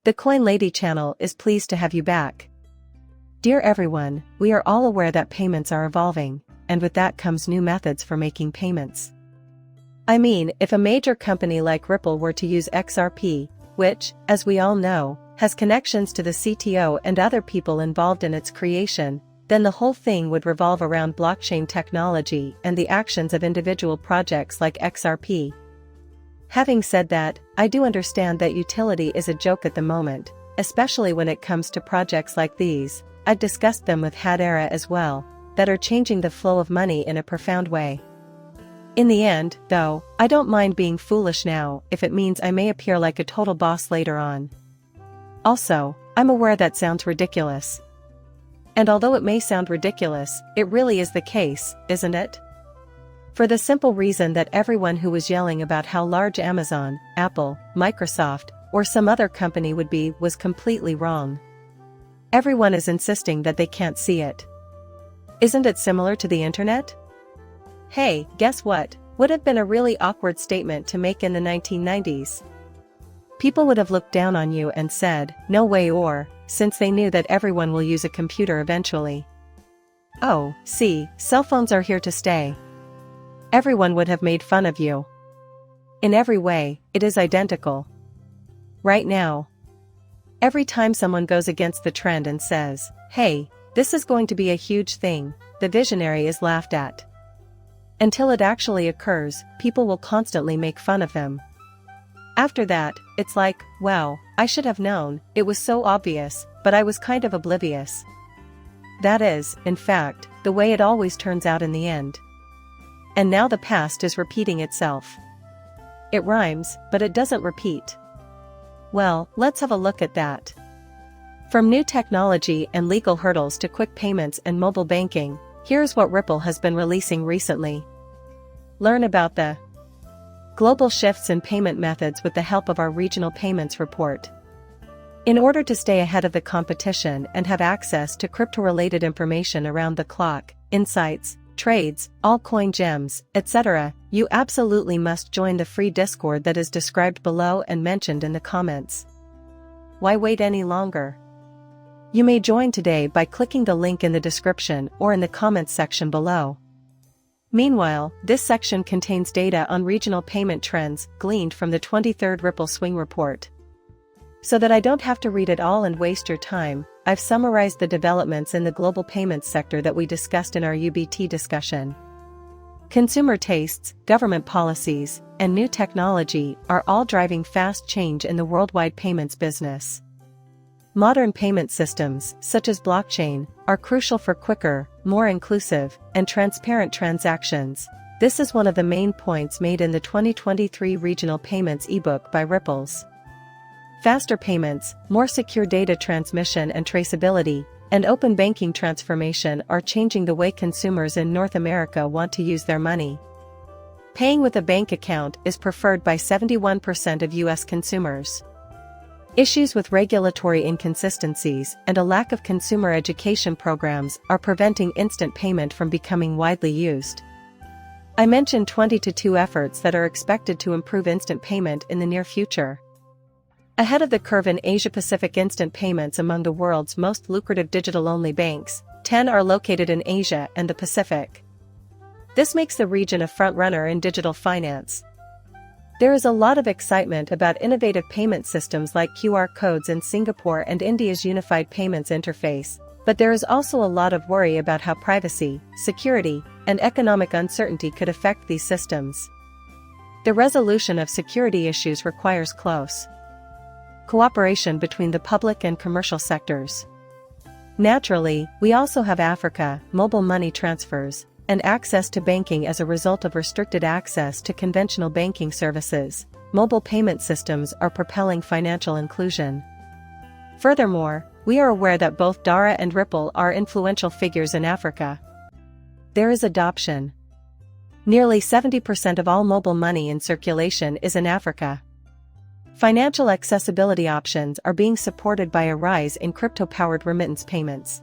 The Coin Lady channel is pleased to have you back. Dear everyone, we are all aware that payments are evolving, and with that comes new methods for making payments. I mean, if a major company like Ripple were to use XRP, which, as we all know, has connections to the CTO and other people involved in its creation, then the whole thing would revolve around blockchain technology and the actions of individual projects like XRP. Having said that, I do understand that utility is a joke at the moment, especially when it comes to projects like these. I've discussed them with Hadera as well, that are changing the flow of money in a profound way. In the end, though, I don't mind being foolish now if it means I may appear like a total boss later on. Also, I'm aware that sounds ridiculous. And although it may sound ridiculous, it really is the case, isn't it? For the simple reason that everyone who was yelling about how large Amazon, Apple, Microsoft, or some other company would be was completely wrong. Everyone is insisting that they can't see it. Isn't it similar to the internet? Hey, guess what? Would have been a really awkward statement to make in the 1990s. People would have looked down on you and said, no way, or, since they knew that everyone will use a computer eventually. Oh, see, cell phones are here to stay. Everyone would have made fun of you. In every way, it is identical. Right now, every time someone goes against the trend and says, hey, this is going to be a huge thing, the visionary is laughed at. Until it actually occurs, people will constantly make fun of them. After that, it's like, wow, I should have known, it was so obvious, but I was kind of oblivious. That is, in fact, the way it always turns out in the end. And now the past is repeating itself. It rhymes, but it doesn't repeat. Well, let's have a look at that. From new technology and legal hurdles to quick payments and mobile banking, here's what Ripple has been releasing recently. Learn about the global shifts in payment methods with the help of our Regional Payments Report. In order to stay ahead of the competition and have access to crypto-related information around the clock, insights, trades, altcoin gems, etc., you absolutely must join the free Discord that is described below and mentioned in the comments. Why wait any longer? You may join today by clicking the link in the description or in the comments section below. Meanwhile, this section contains data on regional payment trends gleaned from the 23rd Ripple Swing Report. So that I don't have to read it all and waste your time, I've summarized the developments in the global payments sector that we discussed in our UBT discussion. Consumer tastes, government policies, and new technology are all driving fast change in the worldwide payments business. Modern payment systems, such as blockchain, are crucial for quicker, more inclusive, and transparent transactions. This is one of the main points made in the 2023 Regional Payments ebook by Ripple's. Faster payments, more secure data transmission and traceability, and open banking transformation are changing the way consumers in North America want to use their money. Paying with a bank account is preferred by 71% of U.S. consumers. Issues with regulatory inconsistencies and a lack of consumer education programs are preventing instant payment from becoming widely used. I mentioned 2022 efforts that are expected to improve instant payment in the near future. Ahead of the curve in Asia-Pacific instant payments among the world's most lucrative digital-only banks, 10 are located in Asia and the Pacific. This makes the region a front-runner in digital finance. There is a lot of excitement about innovative payment systems like QR codes in Singapore and India's Unified Payments Interface, but there is also a lot of worry about how privacy, security, and economic uncertainty could affect these systems. The resolution of security issues requires close cooperation between the public and commercial sectors. Naturally, we also have Africa, mobile money transfers, and access to banking as a result of restricted access to conventional banking services. Mobile payment systems are propelling financial inclusion. Furthermore, we are aware that both Dara and Ripple are influential figures in Africa. There is adoption. Nearly 70% of all mobile money in circulation is in Africa. Financial accessibility options are being supported by a rise in crypto-powered remittance payments.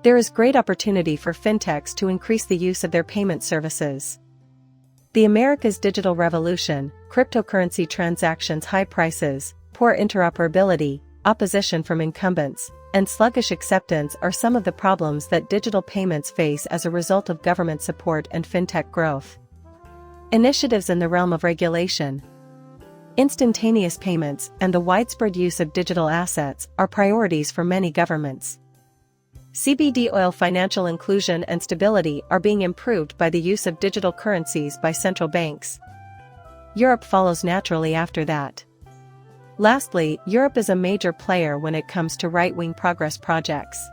There is great opportunity for fintechs to increase the use of their payment services. The America's digital revolution, cryptocurrency transactions, high prices, poor interoperability, opposition from incumbents, and sluggish acceptance are some of the problems that digital payments face as a result of government support and fintech growth. Initiatives in the realm of regulation, instantaneous payments, and the widespread use of digital assets are priorities for many governments. CBD oil financial inclusion and stability are being improved by the use of digital currencies by central banks. Europe follows naturally after that. Lastly, Europe is a major player when it comes to right-wing progress projects.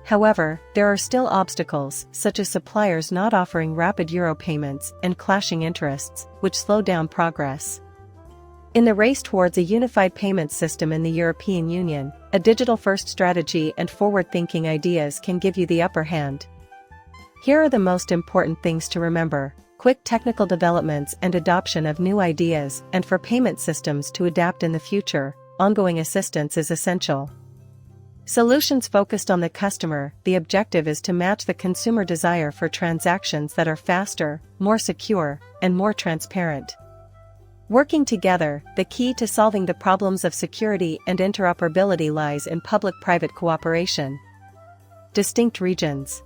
However, there are still obstacles, such as suppliers not offering rapid euro payments and clashing interests, which slow down progress. In the race towards a unified payment system in the European Union, a digital-first strategy and forward-thinking ideas can give you the upper hand. Here are the most important things to remember: quick technical developments and adoption of new ideas, and for payment systems to adapt in the future, ongoing assistance is essential. Solutions focused on the customer: the objective is to match the consumer desire for transactions that are faster, more secure, and more transparent. Working together, the key to solving the problems of security and interoperability lies in public-private cooperation. Distinct regions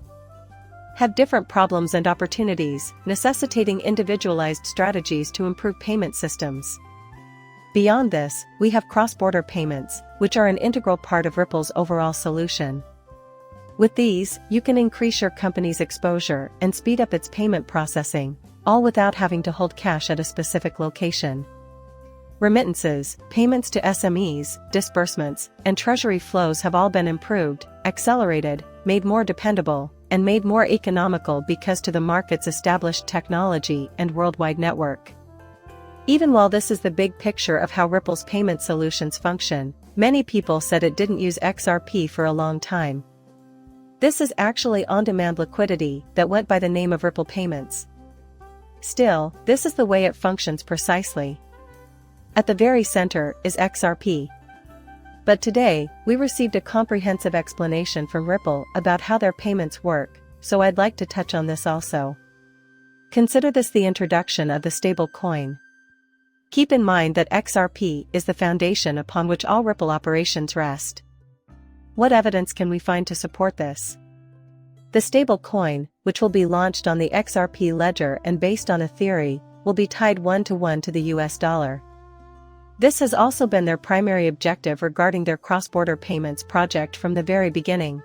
have different problems and opportunities, necessitating individualized strategies to improve payment systems. Beyond this, we have cross-border payments, which are an integral part of Ripple's overall solution. With these, you can increase your company's exposure and speed up its payment processing, all without having to hold cash at a specific location. Remittances, payments to SMEs, disbursements, and treasury flows have all been improved, accelerated, made more dependable, and made more economical because to the market's established technology and worldwide network. Even while this is the big picture of how Ripple's payment solutions function, many people said it didn't use XRP for a long time. This is actually on-demand liquidity that went by the name of Ripple Payments. Still, this is the way it functions precisely. At the very center is XRP. But today, we received a comprehensive explanation from Ripple about how their payments work, so I'd like to touch on this also. Consider this the introduction of the stable coin. Keep in mind that XRP is the foundation upon which all Ripple operations rest. What evidence can we find to support this? The stable coin, which will be launched on the XRP ledger and based on a theory, will be tied 1-to-1 to the US dollar. This has also been their primary objective regarding their cross-border payments project from the very beginning.